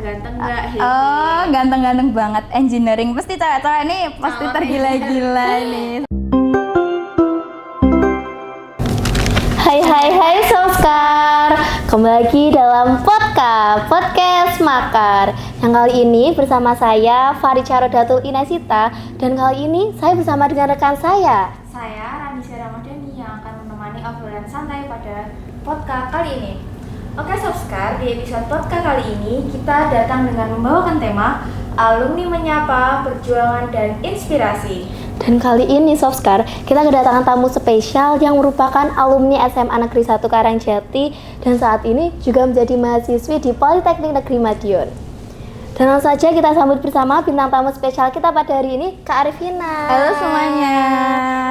ganteng nggak? Oh, ganteng-ganteng banget. Engineering pasti cewek-cewek nih pasti tergila-gila nih. Hai Soskar, kembali lagi dalam podcast Makar. Yang kali ini bersama saya Farica Rodatul Inesita, dan kali ini saya bersama dengan rekan saya Rani Ramadhani yang akan menemani obrolan santai pada podcast kali ini. Oke Soskar, di episode podcast kali ini kita datang dengan membawakan tema alumni menyapa, perjuangan dan inspirasi. Dan kali ini Soskar, kita kedatangan tamu spesial yang merupakan alumni SMA Negeri 1 Karangjati dan saat ini juga menjadi mahasiswi di Politeknik Negeri Madiun. Dan langsung saja kita sambut bersama bintang tamu spesial kita pada hari ini, Kak Arifina. Halo semuanya.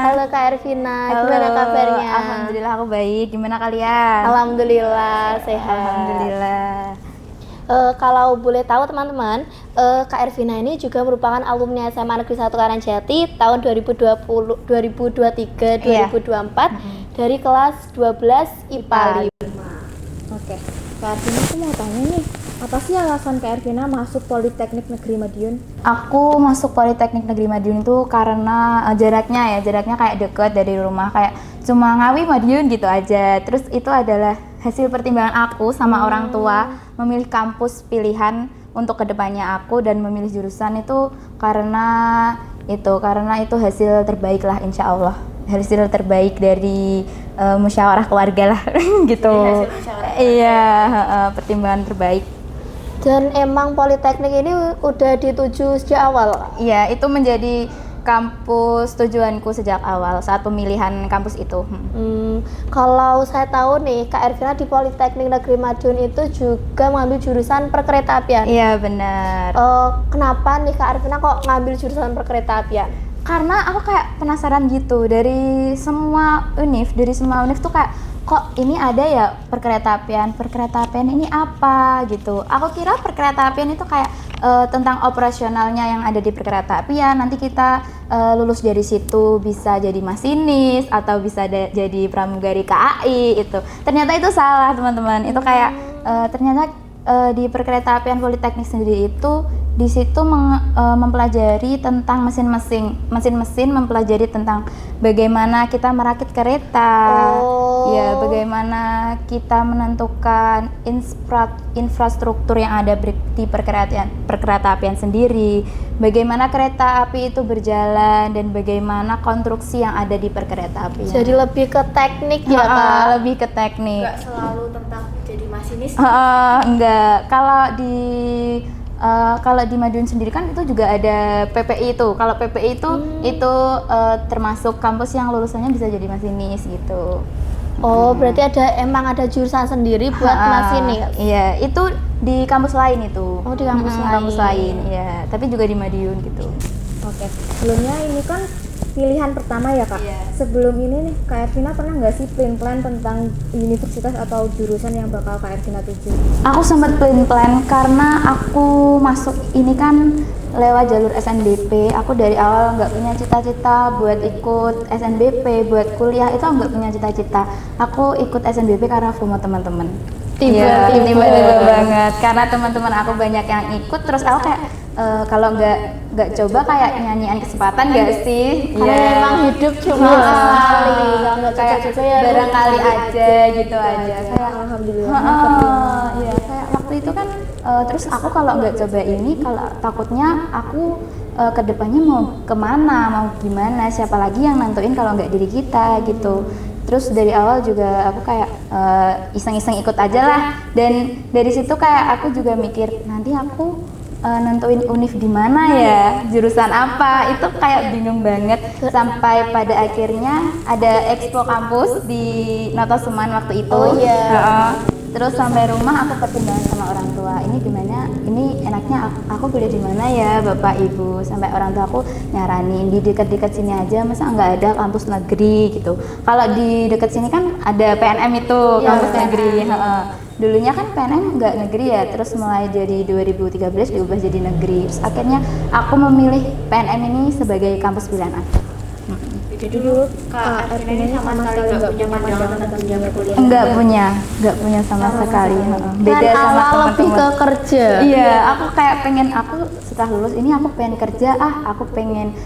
Halo Kak Arifina, Halo. gimana kabarnya? Alhamdulillah aku baik, gimana kalian? Alhamdulillah sehat. Alhamdulillah. Kalau boleh tahu teman-teman, Kak Ervina ini juga merupakan alumni SMA Negeri 1 Karangjati tahun 2023-2024 dari kelas 12 IPA 5. Oke, Kak Ervina aku mau tanya nih, apa sih alasan Kak Ervina masuk Politeknik Negeri Madiun? Aku masuk Politeknik Negeri Madiun itu karena jaraknya kayak deket dari rumah, kayak cuma Ngawi Madiun gitu aja. Terus itu adalah hasil pertimbangan aku sama orang tua memilih kampus pilihan untuk kedepannya aku dan memilih jurusan itu karena itu hasil terbaik lah, insya Allah hasil terbaik dari musyawarah keluarga lah gitu. Iya, pertimbangan terbaik. Dan emang Politeknik ini udah dituju sejak awal? Iya, itu menjadi kampus tujuanku sejak awal saat pemilihan kampus itu. Kalau saya tahu nih, Kak Ervina di Politeknik Negeri Madiun itu juga mengambil jurusan perkeretaapian. Iya, benar. Kenapa nih Kak Ervina kok ngambil jurusan perkeretaapian? Karena aku kayak penasaran gitu, dari semua univ tuh kayak kok ini ada ya perkeretaapian ini apa gitu. Aku kira perkeretaapian itu kayak tentang operasionalnya yang ada di perkeretaapian. Nanti kita lulus dari situ bisa jadi masinis atau bisa jadi pramugari KAI itu. Ternyata itu salah teman-teman. Itu kayak ternyata di perkeretaapian Politeknik sendiri itu di situ mempelajari tentang mesin-mesin, mempelajari tentang bagaimana kita merakit kereta, ya bagaimana kita menentukan infrastruktur yang ada di perkeretaapian sendiri, bagaimana kereta api itu berjalan dan bagaimana konstruksi yang ada di perkeretaapian. Jadi lebih ke teknik ya Kak? Lebih ke teknik. Nggak selalu tentang jadi masinis. Enggak, kalau di Madiun sendiri kan itu juga ada PPI itu. Kalau PPI itu termasuk kampus yang lulusannya bisa jadi masinis gitu. Berarti emang ada jurusan sendiri buat masinis? Iya, itu di kampus lain itu. Oh, di kampus lain. Kampus lain, iya. Tapi juga di Madiun gitu. Oke, sebelumnya ini kan pilihan pertama ya Kak. Iya. Sebelum ini nih, Kak Ervina pernah nggak sih plan tentang universitas atau jurusan yang bakal Kak Ervina tuju? Aku sempat plan karena aku masuk ini kan lewat jalur SNBP. Aku dari awal nggak punya cita-cita buat ikut SNBP, buat kuliah itu nggak punya cita-cita. Aku ikut SNBP karena FOMO teman-teman. Tiba-tiba banget. Karena teman-teman aku banyak yang ikut, terus aku kayak kalau nggak coba kayak nyanyian kesempatan nggak sih? Karena memang hidup cuma sekali, kayak ya barangkali aja gitu aja. Kayak Alhamdulillah. Iya, kayak waktu itu kan terus aku kalau nggak coba ini, kalau takutnya aku kedepannya mau kemana, mau gimana, siapa lagi yang nentuin kalau nggak diri kita gitu. Terus dari awal juga aku kayak iseng-iseng ikut aja lah, dan dari situ kayak aku juga mikir nanti aku nentuin univ di mana ya, jurusan apa, itu kayak bingung banget sampai pada akhirnya ada expo kampus di Notosuman waktu itu. Terus sampai rumah aku pertimbangkan sama orang tua, ini gimana, ini enaknya aku kuliah di mana ya Bapak Ibu. Sampai orang tua aku nyaranin di dekat-dekat sini aja, masa nggak ada kampus negeri gitu. Kalau di dekat sini kan ada PNM itu, kampus negeri. Dulunya kan PNM nggak negeri ya, terus mulai jadi 2013 diubah jadi negeri. Terus akhirnya aku memilih PNM ini sebagai kampus pilihan aku. Jadi dulu Kak Ervina ini sama sekali nggak punya pandangan tentang dunia perkuliahan. Enggak punya sama sekali. Beda Kan sama awal lebih ke teman-teman. kerja. Iya, aku kayak pengen aku setelah lulus ini aku pengen kerja, aku pengen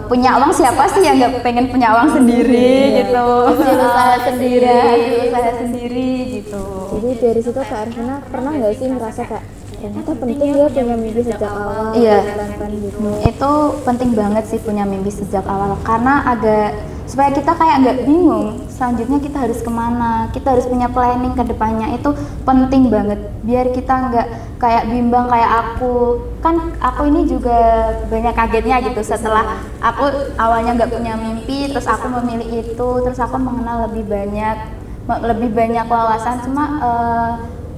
punya uang. Siapa sih yang nggak pengen punya uang sendiri gitu? Hasil usaha sendiri. Iya, hasil usaha sendiri gitu. Jadi dari situ Kak Ervina pernah nggak sih ngerasa kayak ternyata penting ya punya mimpi sejak awal, Iya. pelan-pelan gitu. Itu penting banget sih punya mimpi sejak awal, karena supaya kita kayak nggak bingung selanjutnya kita harus kemana, kita harus punya planning ke depannya. Itu penting banget biar kita nggak kayak bimbang kayak aku ini juga banyak kagetnya gitu setelah aku awalnya nggak punya mimpi, terus aku memilih itu, terus aku mengenal lebih banyak wawasan. Cuma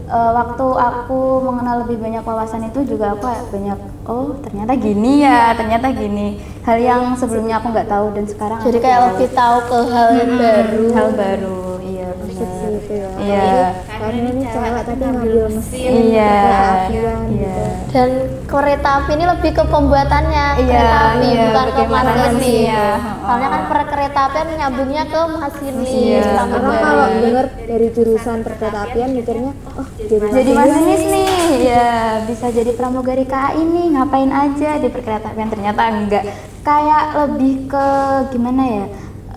waktu aku mengenal lebih banyak wawasan itu juga aku kayak banyak, oh ternyata gini ya, ternyata gini, hal yang sebelumnya aku nggak tahu dan sekarang Jadi aku kayak tahu. lebih tahu ke hal baru. Hal baru, iya Asik benar. sih itu ya. Iya. Karena ini cewek tapi ngambil mesin, Iya, keapian iya. gitu. Dan kereta api ini lebih ke pembuatannya Iya, kereta api, iya, bukan ke bagaimana masinis. mesinnya. Soalnya kan per kereta apian nyambungnya ke masinis. Iya. Karena kalau dengar dari jurusan perkeretaapian mikirnya, oh Jadi masinis nih, ya bisa jadi pramugari KAI nih, ngapain aja di perkeretaapian. Ternyata enggak, kayak lebih ke gimana ya,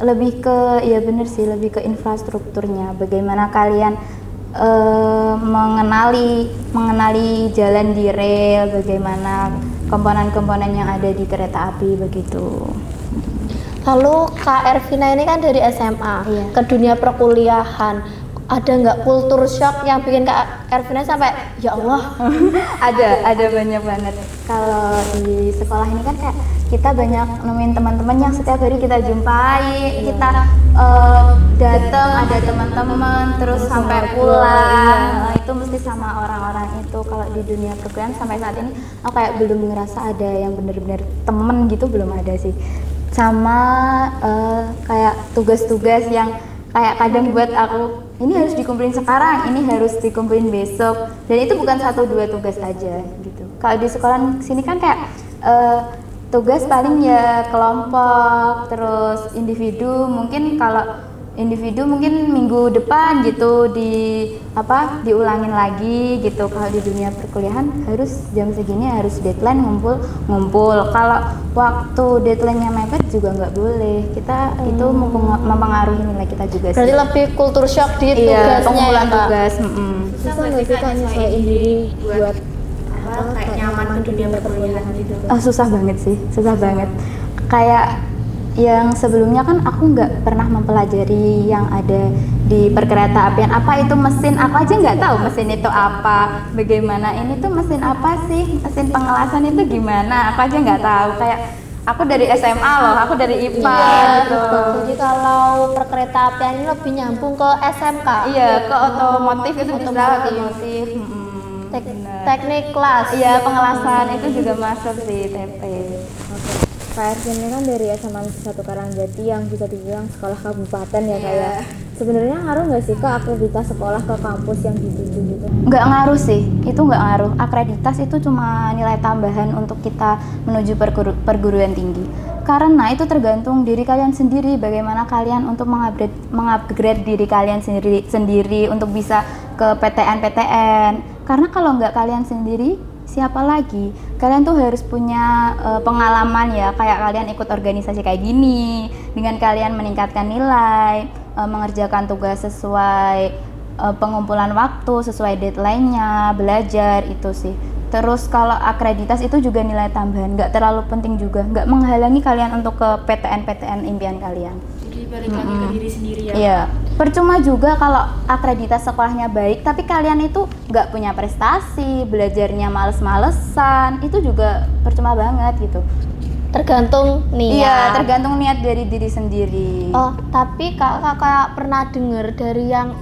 lebih ke, ya bener sih, lebih ke infrastrukturnya. Bagaimana kalian mengenali jalan di rel, bagaimana komponen-komponen yang ada di kereta api begitu. Lalu Kak Ervina ini kan dari SMA Iya. ke dunia perkuliahan. Ada nggak kultur shock yang bikin Kak Ervina sampai ya Allah? ada banyak banget. Kalau di sekolah ini kan kayak kita banyak nemuin teman-teman yang setiap hari kita jumpai, kita datang, ada teman-teman terus sampai pulang. Itu mesti sama orang-orang itu. Kalau di dunia perkuliahan sampai saat ini aku kayak belum ngerasa ada yang bener-bener temen gitu, belum ada sih. Sama kayak tugas-tugas yang kayak kadang buat aku, ini harus dikumpulin sekarang, ini harus dikumpulin besok, dan itu bukan 1-2 tugas aja gitu. Kalau di sekolah sini kan kayak tugas paling ya kelompok, terus individu. Mungkin kalau individu mungkin minggu depan gitu diulangin lagi gitu. Kalau di dunia perkuliahan harus jam segini harus deadline ngumpul. Kalau waktu deadline-nya mepet juga nggak boleh. Kita itu mempengaruhi nilai kita juga sih. Berarti lebih kultur shock di Iya, tugasnya ya pengumpulan Kak? tugas. susah nggak sih Kak nyesuaiin diri buat Kayak nyaman ke dunia perkuliahan gitu. Susah banget sih, susah banget. Kayak yang sebelumnya kan aku nggak pernah mempelajari yang ada di perkeretaapian. Apa itu mesin? Aku aja nggak tahu mesin itu apa. Bagaimana ini tuh mesin apa sih? Mesin pengelasan itu gimana? Aku aja nggak tahu. Kayak aku dari SMA loh, aku dari IPA gitu. Jadi kalau perkeretaapian ini lebih nyambung ke SMK. Iya, ke otomotif itu bisa otomotif. Teknik kelas. Iya, pengelasan itu juga masuk sih TP. Kak Ervin ini kan dari SMA 1 Karangjati yang bisa dibilang sekolah kabupaten ya Kak ya. Sebenarnya ngaruh nggak sih Kak akreditas sekolah ke kampus yang dituju gitu? Nggak ngaruh sih, itu nggak ngaruh. Akreditas itu cuma nilai tambahan untuk kita menuju perguruan tinggi. Karena itu tergantung diri kalian sendiri, bagaimana kalian untuk mengupgrade diri kalian sendiri untuk bisa ke PTN. Karena kalau nggak kalian sendiri, siapa lagi? Kalian tuh harus punya pengalaman ya, kayak kalian ikut organisasi kayak gini, dengan kalian meningkatkan nilai, mengerjakan tugas sesuai pengumpulan waktu, sesuai deadline-nya, belajar itu sih. Terus kalau akreditas itu juga nilai tambahan, nggak terlalu penting juga, nggak menghalangi kalian untuk ke PTN impian kalian. Jadi balik lagi ke diri sendiri ya. Iya, percuma juga kalau akreditas sekolahnya baik, tapi kalian itu nggak punya prestasi, belajarnya males-malesan, itu juga percuma banget gitu. Tergantung niat. Iya, tergantung niat dari diri sendiri. Oh, tapi kakak pernah dengar dari yang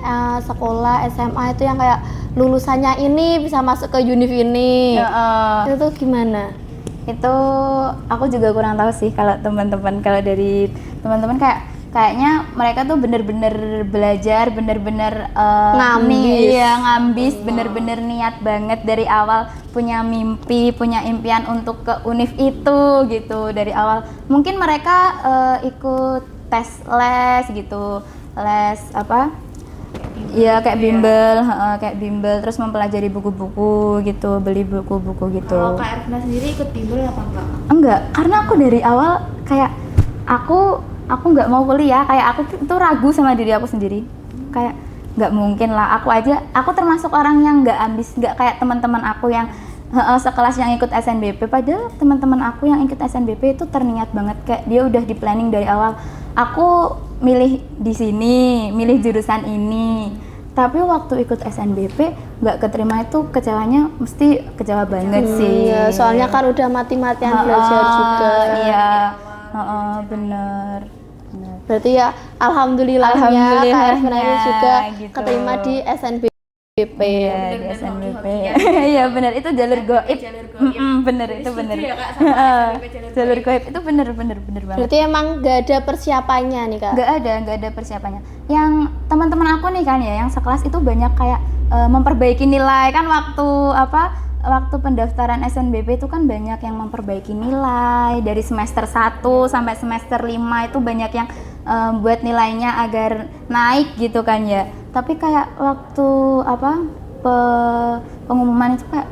sekolah SMA itu yang kayak lulusannya ini bisa masuk ke univ ini. Itu tuh gimana? Itu aku juga kurang tahu sih kalau teman-teman, kalau dari teman-teman kayaknya mereka tuh bener-bener belajar, bener-bener ngambis, bener-bener niat banget dari awal, punya mimpi, punya impian untuk ke univ itu gitu dari awal. Mungkin mereka ikut tes les gitu, les apa? Iya kayak bimbel, kayak bimbel, terus mempelajari buku-buku gitu, beli buku-buku gitu. Kalau Kak Ervina sendiri ikut bimbel apa enggak? Enggak, karena aku dari awal kayak aku nggak mau kuliah, kayak aku tuh ragu sama diri aku sendiri, kayak nggak mungkin lah, aku termasuk orang yang nggak ambis, nggak kayak teman-teman aku yang sekelas yang ikut SNBP, padahal teman-teman aku yang ikut SNBP itu terniat banget, kayak dia udah di planning dari awal, aku milih di sini, milih jurusan ini, tapi waktu ikut SNBP nggak keterima, itu kecewanya mesti kecewa banget sih. Iya, soalnya kan udah mati-matian belajar juga. Iya, bener. Berarti ya alhamdulillahnya Kak Ervina ini juga gitu. keterima di SNBP. Iya, di SNBP. Iya benar, itu jalur goib. Bener, itu bener. Setuju ya, Kak, sama SNBP Jalur goib itu bener banget. Berarti emang gak ada persiapannya nih Kak? Nggak ada persiapannya. Yang teman-teman aku nih kan ya, yang sekelas itu banyak kayak memperbaiki nilai kan, waktu pendaftaran SNBP itu kan banyak yang memperbaiki nilai dari semester 1 sampai semester 5, itu banyak yang buat nilainya agar naik gitu kan ya. Tapi kayak waktu pengumuman itu kayak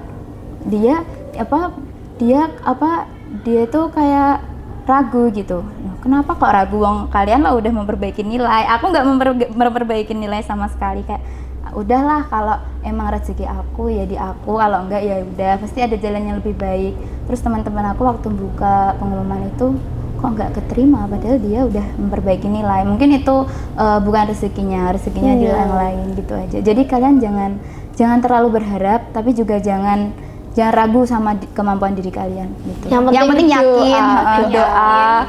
dia tuh kayak ragu gitu. Kenapa kok ragu, wong kalian lah udah memperbaiki nilai, aku nggak memperbaiki nilai sama sekali. Kayak udahlah, kalau emang rezeki aku ya di aku, kalau enggak ya udah, pasti ada jalan yang lebih baik. Terus teman-teman aku waktu buka pengumuman itu kok nggak keterima, padahal dia udah memperbaiki nilai. Mungkin itu bukan rezekinya di yang lain gitu aja. Jadi kalian jangan terlalu berharap, tapi juga jangan ragu sama kemampuan diri kalian gitu. Yang penting yakin, doa.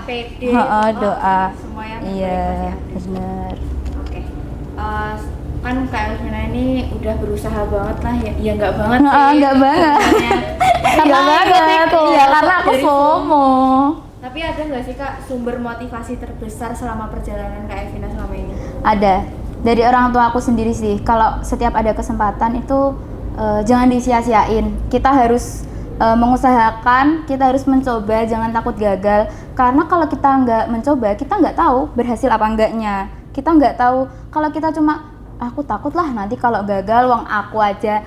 Semua yang iya, benar. Oke. Kan Kak Ervina ini udah berusaha banget lah ya. Ya enggak banget sih. Enggak banget. Karena Iya, karena aku FOMO. Tapi ada nggak sih Kak sumber motivasi terbesar selama perjalanan Kak Ervina selama ini? Ada. Dari orang tua aku sendiri sih. Kalau setiap ada kesempatan itu jangan disia-siain. Kita harus mengusahakan, kita harus mencoba, jangan takut gagal. Karena kalau kita nggak mencoba, kita nggak tahu berhasil apa enggaknya. Kita nggak tahu, kalau kita cuma aku takut lah nanti kalau gagal, wong aku aja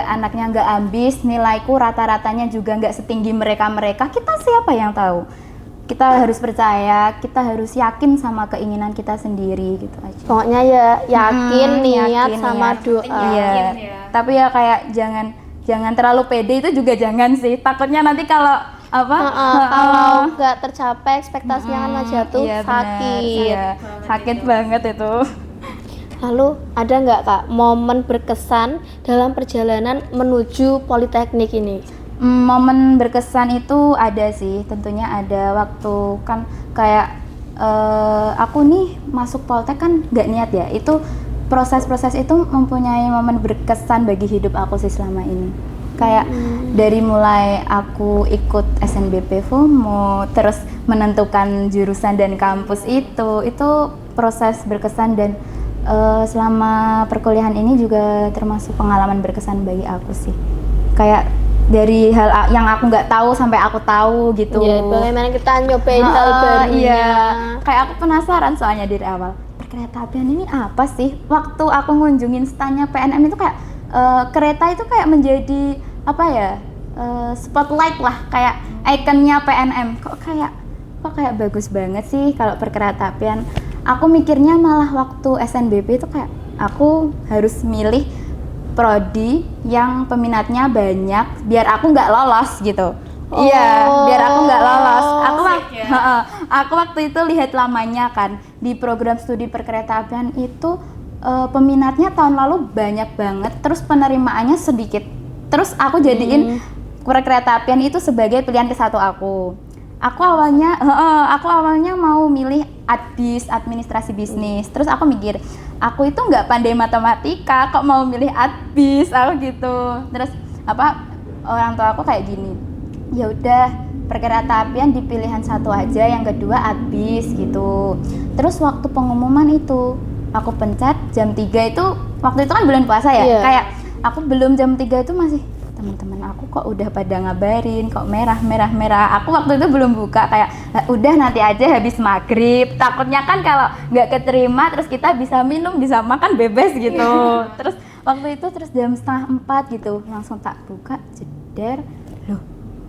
anaknya nggak ambis, nilaiku rata-ratanya juga nggak setinggi mereka, kita siapa yang tahu. Kita harus percaya, kita harus yakin sama keinginan kita sendiri gitu aja. Pokoknya ya yakin, niat sama doa. Iya. Tapi ya kayak jangan terlalu pede, itu juga jangan sih. Takutnya nanti kalau kalau nggak tercapai ekspektasinya kan mah jatuh, iya, sakit. Iya, sakit banget itu. Lalu ada nggak Kak momen berkesan dalam perjalanan menuju Politeknik ini? Momen berkesan itu ada sih, tentunya ada. Waktu kan kayak aku nih masuk Poltek kan nggak niat ya, itu proses-proses itu mempunyai momen berkesan bagi hidup aku sih selama ini. Kayak dari mulai aku ikut SNBP FOMO, terus menentukan jurusan dan kampus, itu proses berkesan. Dan selama perkuliahan ini juga termasuk pengalaman berkesan bagi aku sih. Kayak dari hal yang aku nggak tahu sampai aku tahu gitu. Iya, bagaimana kita nyobain hal barunya. Iya, kayak aku penasaran soalnya dari awal. Perkeretaapian ini apa sih? Waktu aku ngunjungin standnya PNM itu kayak kereta itu kayak menjadi spotlight lah, kayak ikonnya PNM. Kok kayak bagus banget sih kalau perkeretaapian. Aku mikirnya malah waktu SNBP itu kayak aku harus milih prodi yang peminatnya banyak biar aku nggak lolos gitu. Iya, biar aku nggak lolos. Aku waktu itu lihat lamanya kan di program studi perkeretaapian itu peminatnya tahun lalu banyak banget, terus penerimaannya sedikit. Terus aku jadiin perkeretaapian itu sebagai pilihan ke-1 aku. Aku awalnya mau milih administrasi bisnis. Terus aku mikir, aku itu nggak pandai matematika, kok mau milih adbis, aku gitu. Terus orang tua aku kayak gini, ya udah perkeretaapian di pilihan 1 aja, yang kedua adbis gitu. Terus waktu pengumuman itu aku pencet jam 3 itu, waktu itu kan bulan puasa ya, kayak aku belum jam 3 itu masih teman-teman aku kok udah pada ngabarin, kok merah. Aku waktu itu belum buka, kayak udah nanti aja habis maghrib. Takutnya kan kalau nggak keterima terus kita bisa minum, bisa makan bebas gitu. Terus waktu itu terus jam 3:30 gitu, langsung tak buka, jeder, loh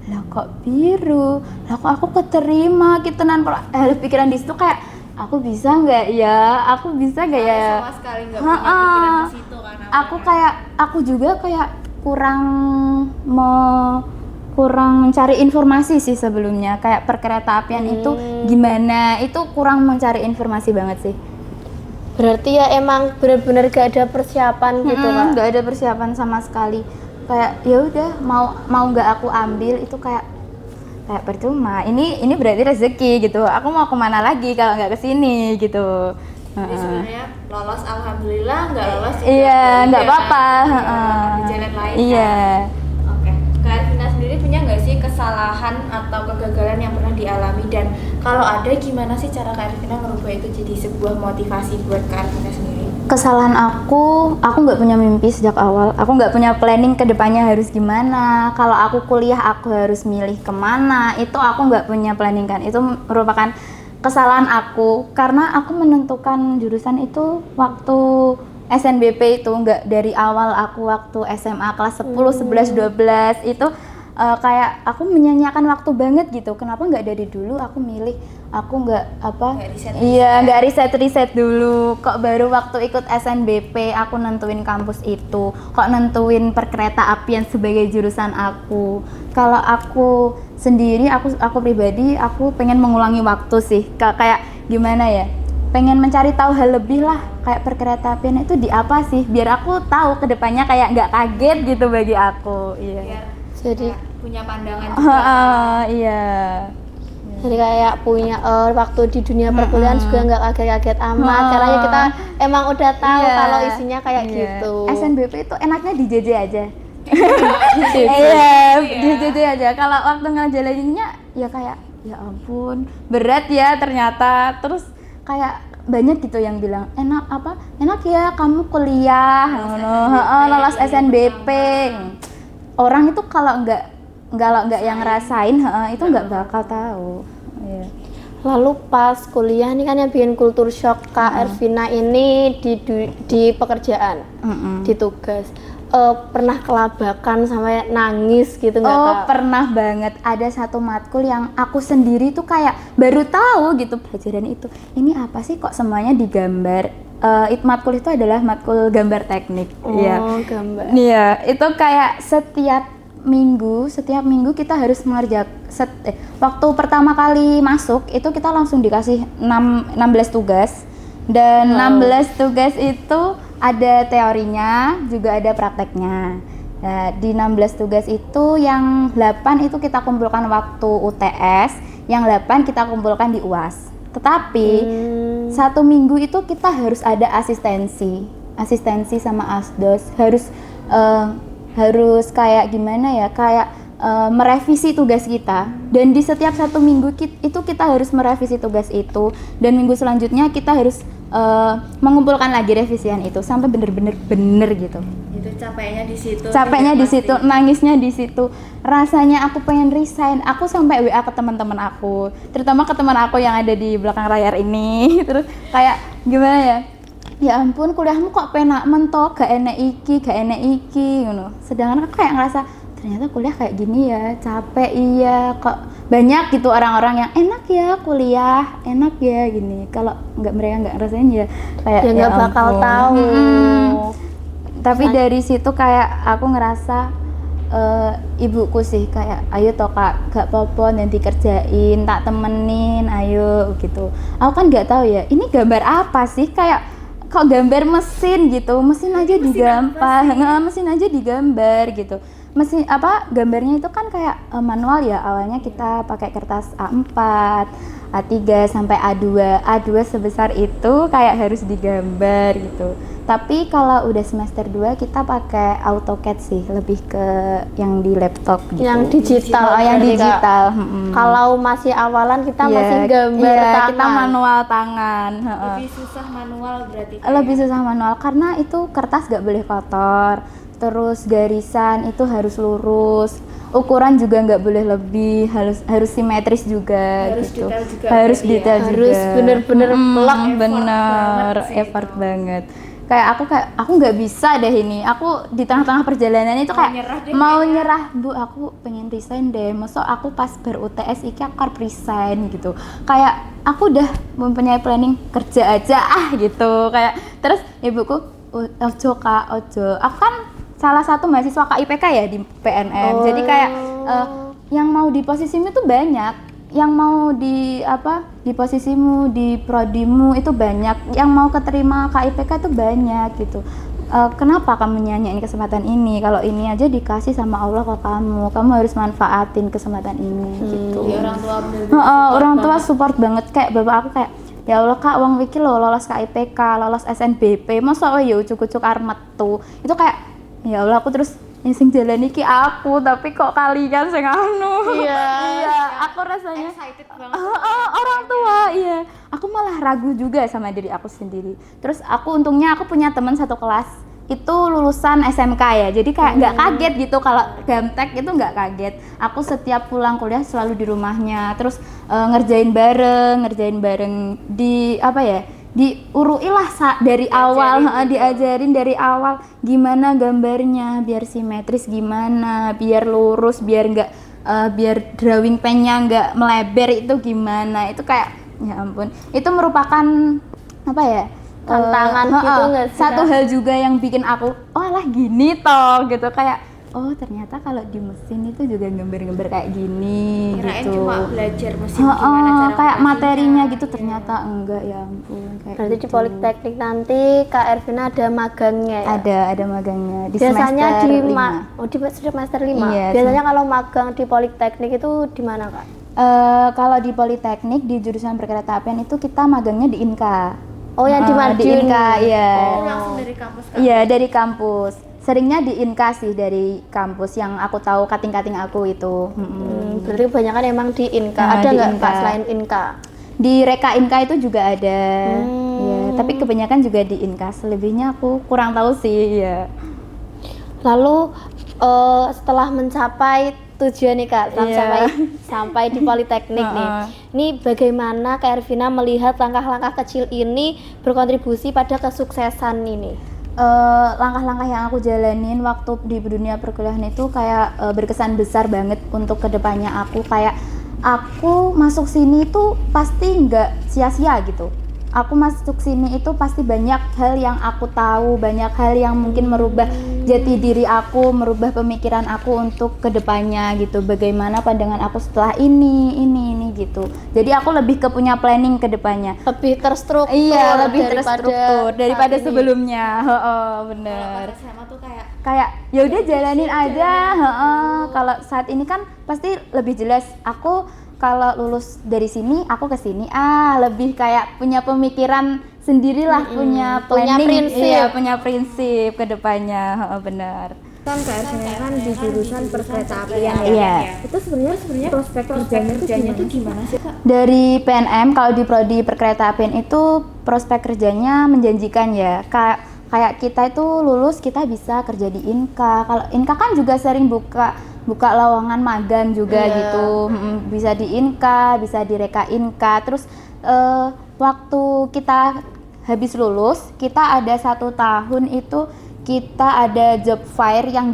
lah kok biru, lah kok aku keterima gitu. Pikiran di situ kayak aku bisa nggak ya, Sama sekali nggak punya pikiran ke situ kan. Aku juga kayak kurang mencari informasi sih sebelumnya, kayak perkeretaapian itu gimana, itu kurang mencari informasi banget sih. Berarti ya emang benar-benar gak ada persiapan gitu Kak? Nggak ada persiapan sama sekali, kayak ya udah mau nggak aku ambil itu kayak percuma, ini berarti rezeki gitu, aku mau kemana lagi kalau nggak kesini gitu. Jadi sebenarnya lolos alhamdulillah, nggak lolos juga Iya, nggak udah, apa-apa. di jalan lain Iya. kan. Oke, Kak Arvina sendiri punya nggak sih kesalahan atau kegagalan yang pernah dialami, dan kalau ada gimana sih cara Kak Arvina merubah itu jadi sebuah motivasi buat Kak Arvina sendiri? Kesalahan aku nggak punya mimpi sejak awal. Aku nggak punya planning ke depannya harus gimana. Kalau aku kuliah aku harus milih kemana, itu aku nggak punya planning kan. Itu merupakan kesalahan aku, karena aku menentukan jurusan itu waktu SNBP itu, nggak dari awal. Aku waktu SMA kelas 10, 11, 12 itu kayak aku menyanyiakan waktu banget gitu. Kenapa nggak dari dulu aku milih, aku nggak riset dulu, kok baru waktu ikut SNBP aku nentuin kampus itu, kok nentuin perkeretaapian sebagai jurusan aku. Kalau aku sendiri, aku pribadi, aku pengen mengulangi waktu sih, kayak gimana ya, pengen mencari tahu hal lebih lah, kayak perkeretaapian itu di apa sih, biar aku tahu kedepannya kayak nggak kaget gitu bagi aku. Iya. Biar Jadi kayak punya pandangan juga. Iya. Jadi kayak punya waktu di dunia perkuliahan juga nggak kaget-kaget amat, karena ya kita emang udah tahu Iya. kalau isinya kayak Iya. gitu. SNBP itu enaknya di JJ aja. Iya, di JJ aja. Kalau waktu ngejalaninnya ya kayak ya ampun, berat ya ternyata. Terus kayak banyak gitu yang bilang enak ya kamu kuliah, lolos SNBP. Orang itu kalau nggak yang ngerasain, itu nggak bakal tahu. Iya. Lalu pas kuliah nih kan yang bikin kultur shock Kak Arvina ini di pekerjaan, di tugas. Pernah kelabakan sampai nangis gitu nggak Kak? Pernah banget. Ada satu matkul yang aku sendiri tuh kayak baru tahu gitu pelajaran itu. Ini apa sih kok semuanya digambar? Matkul itu adalah matkul gambar teknik. Oh, gambar. Iya, itu kayak setiap minggu kita harus mengerjakan waktu pertama kali masuk itu kita langsung dikasih 16 tugas, dan 16 tugas itu ada teorinya juga ada prakteknya. Nah, di 16 tugas itu yang 8 itu kita kumpulkan waktu UTS, yang 8 kita kumpulkan di UAS. Tetapi satu minggu itu kita harus ada asistensi sama asdos, harus kayak gimana ya, kayak merevisi tugas kita, dan di setiap satu minggu itu kita harus merevisi tugas itu, dan minggu selanjutnya kita harus mengumpulkan lagi revisian itu sampai bener gitu. Itu capeknya di situ. Nangisnya di situ. Rasanya aku pengen resign. Aku sampai WA ke teman-teman aku, terutama ke teman aku yang ada di belakang layar ini. Terus kayak gimana ya? Ya ampun, kuliahmu kok penak mentok, gak enek iki ngono. Sedangkan aku kayak ngerasa ternyata kuliah kayak gini ya, capek iya, kok banyak gitu orang-orang yang enak ya kuliah, enak ya gini. Kalau mereka nggak ngerasain ya kayak ya nggak bakal ampun. tahu. Tapi dari situ kayak aku ngerasa ibuku sih kayak ayo toh Kak, gak apa-apa nanti kerjain, tak temenin, ayo gitu. Aku kan nggak tahu ya ini gambar apa sih, kayak kok gambar mesin gitu, mesin aja digambar gitu. Mesin gambarnya itu kan kayak manual ya, awalnya kita pakai kertas A4, A3 sampai A2 sebesar itu kayak harus digambar gitu. Tapi kalau udah semester 2 kita pakai AutoCAD sih, lebih ke yang di laptop gitu. Yang digital. Yang berarti, digital. Kak. Kalau masih awalan kita masih gambar tangan. Kita manual tangan. Lebih susah manual berarti. Lebih susah manual karena itu kertas gak boleh kotor. terus garisan itu harus lurus, ukuran juga nggak boleh lebih, harus simetris juga Harus gitu. detail juga Harus berarti ya. detail juga. Harus bener-bener plek, bener, banget sih effort itu. banget. Kayak aku nggak bisa deh ini. Aku di tengah-tengah perjalanan itu Mau kayak nyerah deh mau kayaknya. nyerah, Bu, aku pengen resign deh. Masa aku pas ber-UTS iki aku harus resign gitu. Kayak aku udah mempunyai planning kerja aja gitu. Kayak terus ibuku, ojo Kak, ojo. Aku kan salah satu mahasiswa KIPK ya di PNM. Jadi kayak yang mau di posisimu itu banyak. Yang mau di posisimu, di prodimu itu banyak, yang mau keterima KIPK itu banyak gitu. Kenapa kamu nyanyiin kesempatan ini? Kalau ini aja dikasih sama Allah ke kamu harus manfaatin kesempatan ini gitu. Jadi orang tua bener-bener Orang tua support banget. Kayak bapak aku kayak, ya Allah Kak, wong iki lho lolos KIPK, lolos SNBP, masa ya ucuk-ucuk arep metu. Itu kayak, ya Allah, aku terus sing jalan iki aku, tapi kok kalian sing anu. Iya, aku rasanya excited banget. orang tua, iya. Aku malah ragu juga sama diri aku sendiri. Terus untungnya aku punya teman satu kelas itu lulusan SMK ya, jadi kayak nggak kaget gitu kalau Gamtek itu nggak kaget. Aku setiap pulang kuliah selalu di rumahnya, terus ngerjain bareng di diuruilah dari awal, diajarin dari awal gimana gambarnya biar simetris, gimana biar lurus, biar nggak biar drawing pennya nggak melebar, itu gimana. Itu kayak ya ampun, itu merupakan apa ya, Tantangan gitu nggak sih, satu Kak? hal juga yang bikin aku lah gini toh gitu, kayak ternyata kalau di mesin itu juga gambar-gambar kayak gini. Kirain gitu. cuma belajar mesin gimana cara Kayak operasinya. materinya gitu, ternyata enggak, ya ampun. Kayak Berarti di gitu. Politeknik nanti Kak Ervina ada magangnya ya? Ada magangnya di Biasanya semester di 5. di semester 5. Iya, Biasanya kalau magang di Politeknik itu di mana, Kak? Kalau di Politeknik di jurusan perkeretaapian itu kita magangnya di INKA. Oh, yang di Di Madiun. INKA, iya. Itu langsung dari kampus Kak. Iya, dari kampus. Seringnya di INKA sih, dari kampus yang aku tahu, kating-kating aku itu. Berarti kebanyakan emang di INKA. Nah, Ada di nggak INKA. Kak selain INKA? Di Reka INKA itu juga ada. Ya, tapi kebanyakan juga di INKA. Selebihnya aku kurang tahu sih, ya. Lalu setelah mencapai tujuan nih Kak, Iya. sampai di Politeknik nih. Ini bagaimana Kak Ervina melihat langkah-langkah kecil ini berkontribusi pada kesuksesan ini? Langkah-langkah yang aku jalanin waktu di dunia perkuliahan itu kayak berkesan besar banget untuk kedepannya aku. Kayak aku masuk sini itu pasti nggak sia-sia gitu. Aku masuk sini itu pasti banyak hal yang aku tahu, banyak hal yang mungkin merubah jati diri aku, merubah pemikiran aku untuk kedepannya gitu. Bagaimana pandangan aku setelah ini gitu. Jadi aku lebih ke punya planning kedepannya. Lebih terstruktur. Iya, lebih daripada terstruktur daripada saat ini. sebelumnya. Kalau Bener. pas SMA tuh Kayak ya udah jalanin aja. Kalau saat ini kan pasti lebih jelas. Aku kalau lulus dari sini aku ke sini, lebih kayak punya pemikiran sendirilah, punya Punya planning, prinsip. iya, punya prinsip ke depannya. Benar. Kan KRVN kan di jurusan perkeretaapian ya. Iya. Itu sebenarnya prospek kerjanya tuh gimana sih? Dari PNM kalau di prodi perkeretaapian itu prospek kerjanya menjanjikan ya. Kayak kita itu lulus kita bisa kerja di INKA. Kalau INKA kan juga sering buka lowongan magang juga gitu. Bisa di INKA, bisa di Reka INKA. Terus waktu kita habis lulus, kita ada 1 tahun itu kita ada job fair yang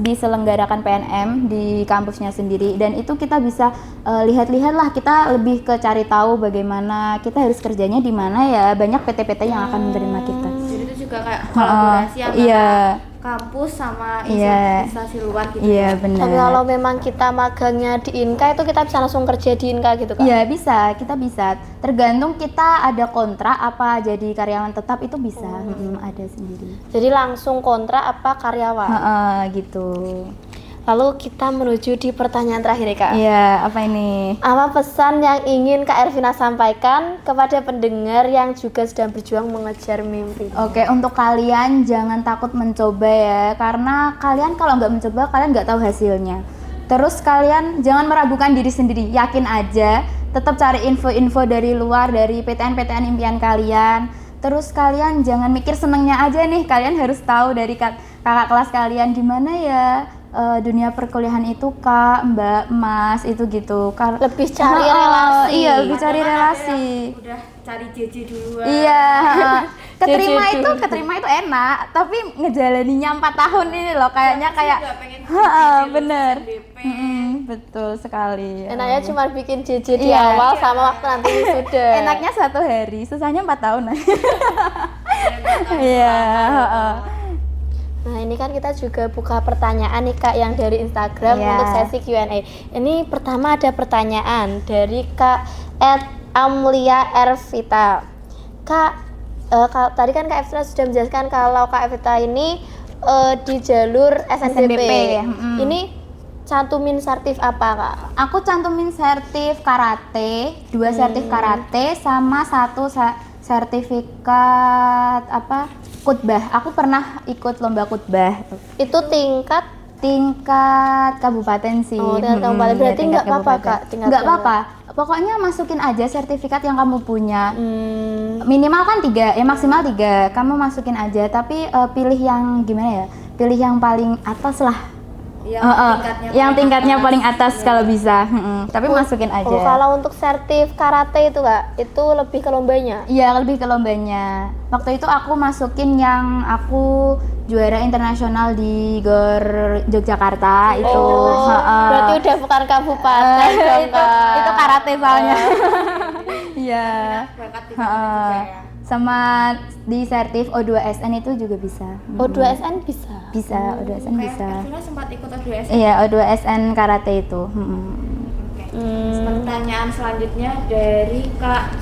diselenggarakan PNM di kampusnya sendiri, dan itu kita bisa lihat-lihat lah, kita lebih ke cari tahu bagaimana kita harus kerjanya di mana ya, banyak PT-PT yang akan menerima kita. jadi itu juga kayak kolaborasi antara Iya. kampus sama Iya. instansi luar gitu. Iya, ya. benar. Tapi kalau memang kita magangnya di INKA itu kita bisa langsung kerja di INKA gitu Kak? Iya, bisa, kita bisa. Tergantung kita ada kontrak apa jadi karyawan tetap, itu bisa. Ada sendiri. Jadi langsung kontrak apa karyawan? Gitu. Lalu kita menuju di pertanyaan terakhir ya Kak. Iya, apa ini? Apa pesan yang ingin Kak Ervina sampaikan kepada pendengar yang juga sedang berjuang mengejar mimpi? Oke, untuk kalian jangan takut mencoba ya, karena kalian kalau nggak mencoba kalian nggak tahu hasilnya. Terus kalian jangan meragukan diri sendiri, yakin aja, tetap cari info-info dari luar, dari PTN-PTN impian kalian. Terus kalian jangan mikir senengnya aja nih, kalian harus tahu kakak kelas kalian gimana ya dunia perkuliahan itu Kak, Mbak, Mas itu gitu. Lebih cari relasi. Iya, lebih cari Kadang ada relasi. yang udah cari JJ duluan. Iya, keterima Jujur. itu enak, tapi ngejalaninya 4 tahun ini loh kayaknya Siapa sih kayak nggak pengen bener. DP? Betul sekali. Enaknya cuma bikin JJ di Iya. awal sama waktu nanti wisuda. Enaknya 1 hari, susahnya 4 tahun. Iya, heeh. Nah ini kan kita juga buka pertanyaan nih Kak yang dari Instagram Iya. untuk sesi Q&A. Ini pertama ada pertanyaan dari Kak @Amlia Ervita. Kak, tadi kan Kak Evita sudah menjelaskan kalau Kak Evita ini di jalur SNBP. Ini cantumin sertif apa Kak? Aku cantumin sertif karate, 2 sertif karate sama 1 sertifikat khutbah. Aku pernah ikut lomba khutbah. Itu tingkat Kabupaten sih. Oh, tingkat kabupaten. ya, Berarti tingkat nggak apa-apa, kabupaten. Kak, tingkat Nggak kabupaten. apa-apa. Pokoknya masukin aja sertifikat yang kamu punya. Minimal kan 3, ya maksimal 3. Kamu masukin aja, tapi pilih yang gimana ya? Pilih yang paling atas lah. Yang tingkatnya paling atas kalau bisa. Tapi masukin aja. Oh, kalau untuk sertif karate itu Kak, itu lebih ke lombanya. Iya, lebih ke lombanya. Waktu itu aku masukin yang aku juara internasional di GOR Yogyakarta itu. Berarti udah bukan kabupaten dong Kak. Itu karate soalnya. Iya. Bakat di sana juga ya. Sama di sertif O2SN itu juga bisa. O2SN bisa. Bisa, O2SN bisa. Evina sempat ikut O2S. Iya, O2SN karate itu. Oke. Pertanyaan selanjutnya dari Kak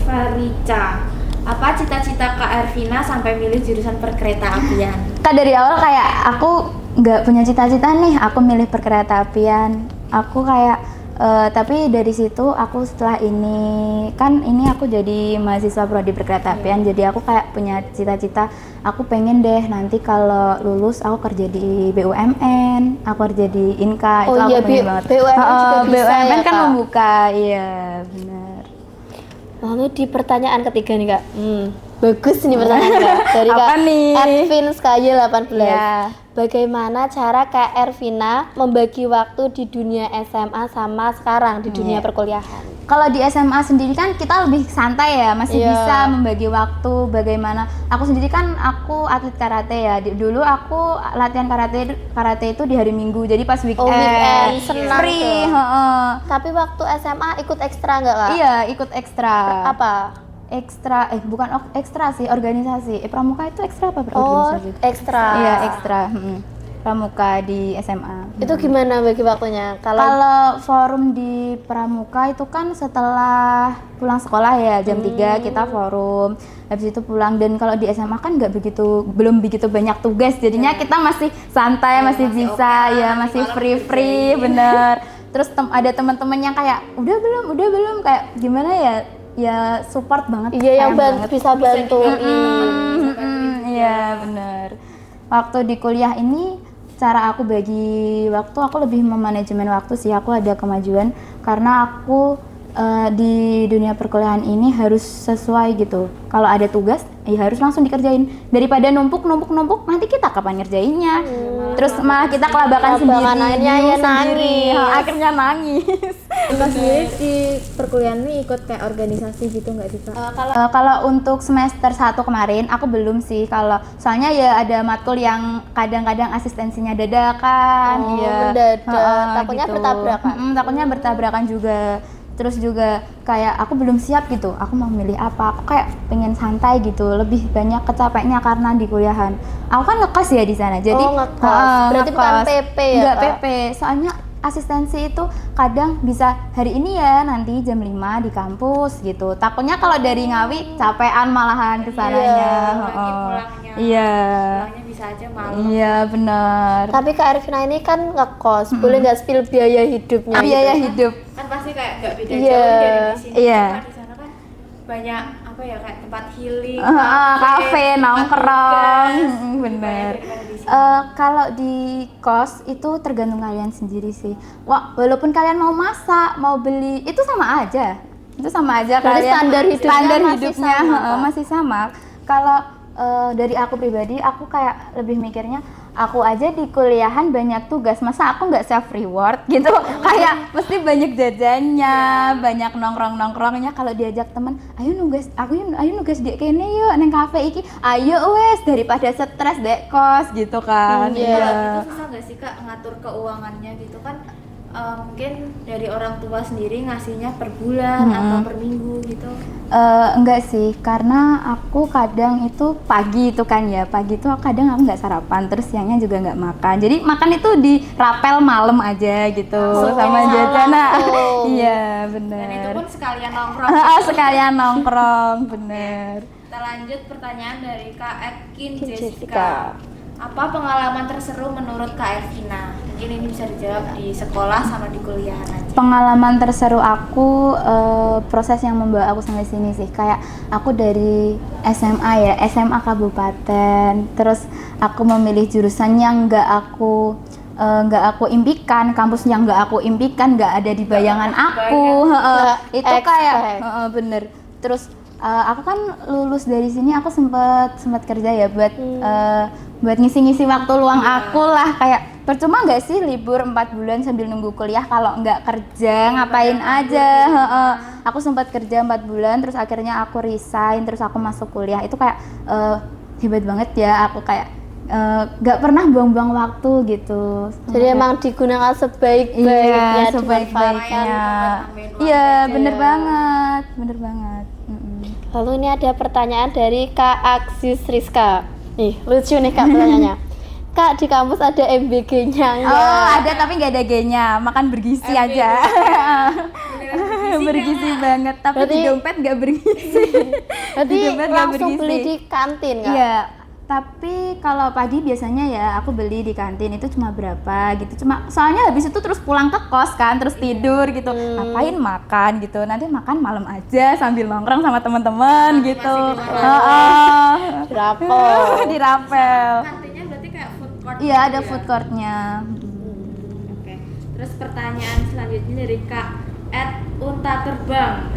Ferica. Apa cita-cita Kak Ervina sampai milih jurusan perkereta apian? Kak, dari awal kayak aku nggak punya cita-cita nih, aku milih perkereta apian. Aku kayak tapi dari situ aku setelah ini aku jadi mahasiswa prodi perkereta apian, jadi aku kayak punya cita-cita, aku pengen deh nanti kalau lulus aku kerja di BUMN, aku kerja di Inka. Itu aku pengen banget. BUMN juga bisa BUMN ya, kan Kak? membuka, iya benar. Lalu di pertanyaan ketiga nih Kak. Bagus nih pertanyaan Kak. Dari Apa Kak nih? Edwin Skye 18. Ya. Bagaimana cara Kak Ervina membagi waktu di dunia SMA sama sekarang di dunia perkuliahan? Kalau di SMA sendiri kan kita lebih santai ya, masih Iya. bisa membagi waktu bagaimana. Aku sendiri kan aku atlet karate ya. Dulu aku latihan karate itu di hari Minggu. Jadi pas weekend, weekend, senang free, tuh. heeh. Tapi waktu SMA ikut ekstra nggak Kak? Iya, ikut ekstra. Apa? Ekstra bukan ekstra sih, organisasi. Pramuka itu ekstra apa Oh, berorganisasi? ekstra. Iya, ekstra. Pramuka di SMA. Itu gimana bagi waktunya? Kalau forum di Pramuka itu kan setelah pulang sekolah ya, jam 3 kita forum. Habis itu pulang, dan kalau di SMA kan belum begitu banyak tugas. Jadinya kita masih santai, masih bisa ya, masih free, bener. Terus ada teman-teman yang kayak udah belum kayak gimana ya? Ya support banget. Iya, yang sayang banget. bisa bantuin. Iya benar. Waktu di kuliah ini cara aku bagi waktu, aku lebih memanajemen waktu sih. Aku ada kemajuan karena aku di dunia perkuliahan ini harus sesuai gitu. Kalau ada tugas, ya harus langsung dikerjain. Daripada numpuk nanti kita kapan ngerjainnya. Terus malah kita kelabakan sendiri. Akhirnya ya bingung sendiri. nangis. Akhirnya nangis. Kak sendiri di perkuliahan ini ikut kayak organisasi gitu nggak sih Kak? Kalau untuk semester 1 kemarin aku belum sih, soalnya ya ada matkul yang kadang-kadang asistensinya dadakan, ya mendadak. Takutnya bertabrakan. Takutnya bertabrakan juga. Terus juga kayak aku belum siap gitu, aku mau milih apa, aku kayak pengen santai gitu, lebih banyak kecapeknya karena di kuliahan. Aku kan ngekos ya di sana, jadi ngekos. Berarti bukan PP ya, Nggak Kak? PP, soalnya asistensi itu kadang bisa hari ini ya, nanti jam 5 di kampus gitu. Takutnya kalau dari Ngawi capean malahan kesananya. Lagi pulangnya. Iya. Pulangnya bisa aja malam. Iya benar. Tapi Kak Ervina ini kan ngekos, boleh nggak spill biaya hidupnya? Biaya gitu? hidup. Kan pasti kayak nggak beda Iya. jauh dari di sini. Iya. Cuma di sana kan banyak apa ya, kayak tempat healing, Kafe, nongkrong, tugas. bener. Banyak daripada di sini. Kalau di kos itu tergantung kalian sendiri sih. Walaupun kalian mau masak, mau beli, itu sama aja. Itu sama aja. Berarti kalian standar hidupnya masih hidupnya, sama, Kak? masih sama. Kalau dari aku pribadi, aku kayak lebih mikirnya aku aja di kuliahan banyak tugas, masa aku nggak self reward gitu. Kayak mesti banyak jajannya, banyak nongkrongnya. Kalau diajak teman, ayo nugas di kene yuk neng kafe iki, ayo wes, daripada stres dek kos gitu kan. Kalau gitu susah nggak sih Kak ngatur keuangannya gitu kan? Mungkin dari orang tua sendiri ngasihnya per bulan atau per minggu gitu. Enggak sih, karena aku kadang itu pagi itu kan ya, pagi itu kadang aku nggak sarapan, terus siangnya juga nggak makan. Jadi makan itu di rapel malam aja gitu, sama jajan. Iya bener. Dan itu pun sekalian nongkrong. Sekalian nongkrong, bener. Kita lanjut pertanyaan dari Kak Edkin Jessica. Apa pengalaman terseru menurut Kak Ervina? Mungkin ini bisa dijawab di sekolah sama di kuliahan aja. Pengalaman terseru aku, proses yang membawa aku sampai sini sih. Kayak aku dari SMA SMA kabupaten. Terus aku memilih jurusan yang nggak aku impikan, kampus yang nggak aku impikan, nggak ada di bayangan aku. Itu kayak bener. Terus aku kan lulus dari sini, aku sempat kerja ya buat ngisi-ngisi waktu luang aku lah. Kayak percuma nggak sih libur 4 bulan sambil nunggu kuliah kalau nggak kerja, ngapain aja. Aku sempat kerja 4 bulan, terus akhirnya aku resign, terus aku masuk kuliah. Itu kayak hebat banget ya, aku kayak nggak pernah buang-buang waktu gitu. Jadi emang digunakan sebaik-baiknya, sebaik-baiknya. Iya, bener banget. Lalu ini ada pertanyaan dari Kak Aksis Rizka. Nih, lucu nih Kak pertanyaannya. Kak, di kampus ada MBG-nya nggak? Oh, ada tapi nggak ada G-nya. Makan bergizi aja. Bergizi banget, tapi berarti, di dompet nggak bergizi. Berarti langsung beli di kantin Kak? Iya. Tapi kalau pagi biasanya ya aku beli di kantin, itu cuma berapa gitu. Soalnya habis itu terus pulang ke kos kan, terus tidur gitu. Ngapain makan gitu. Nanti makan malam aja sambil nongkrong sama teman-teman gitu. Di rapel. Kantinnya berarti kayak food court. Iya, ada food courtnya. Oke. Terus pertanyaan selanjutnya dari Kak Unta Terbang.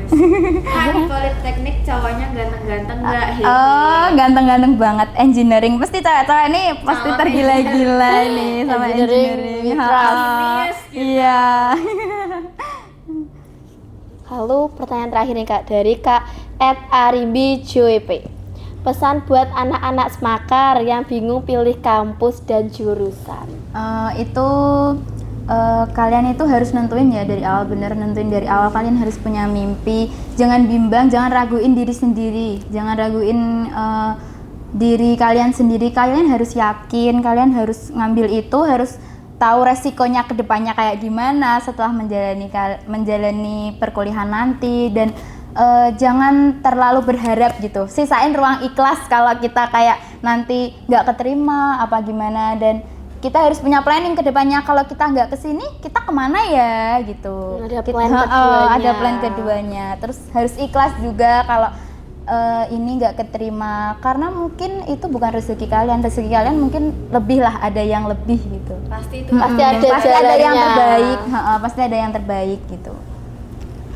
Kan Politeknik cowoknya ganteng-ganteng nggak? Ganteng-ganteng banget. Engineering pasti cewek-cewek nih pasti tergila-gila nih sama engineering. Iya. Lalu pertanyaan terakhir nih Kak, dari Kak Arimbi JWP. Pesan buat anak-anak Semakar yang bingung pilih kampus dan jurusan. Kalian itu harus nentuin ya dari awal, bener nentuin dari awal. Kalian harus punya mimpi, jangan bimbang, jangan raguin diri sendiri, jangan raguin diri kalian sendiri. Kalian harus yakin, kalian harus ngambil itu, harus tahu resikonya ke depannya kayak gimana setelah menjalani perkuliahan nanti. Dan jangan terlalu berharap gitu, sisain ruang ikhlas kalau kita kayak nanti nggak keterima apa gimana. Dan kita harus punya planning ke depannya, kalau kita nggak kesini, kita kemana ya gitu. Ada plan keduanya. Ada plan keduanya. Terus harus ikhlas juga kalau ini nggak keterima, karena mungkin itu bukan rezeki kalian mungkin lebih lah, ada yang lebih gitu. Pasti itu. Pasti ada yang terbaik, pasti ada yang terbaik gitu.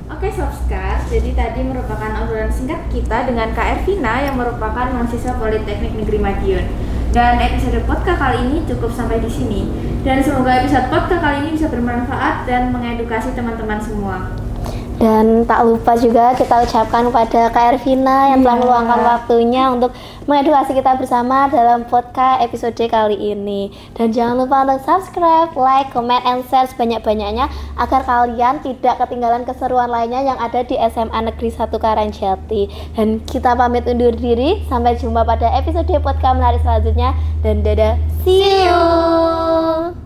Oke Softskar, jadi tadi merupakan obrolan singkat kita dengan Kak Ervina yang merupakan mahasiswa Politeknik Negeri Madiun. Dan episode podcast kali ini cukup sampai di sini. Dan semoga episode podcast kali ini bisa bermanfaat dan mengedukasi teman-teman semua. Dan tak lupa juga kita ucapkan kepada Kak Ervina yang telah meluangkan waktunya untuk mengedukasi kita bersama dalam podcast episode kali ini. Dan jangan lupa untuk subscribe, like, comment, and share sebanyak-banyaknya agar kalian tidak ketinggalan keseruan lainnya yang ada di SMA Negeri 1 Karangjati. Dan kita pamit undur diri, sampai jumpa pada episode podcast menarik selanjutnya. Dan dadah, see you!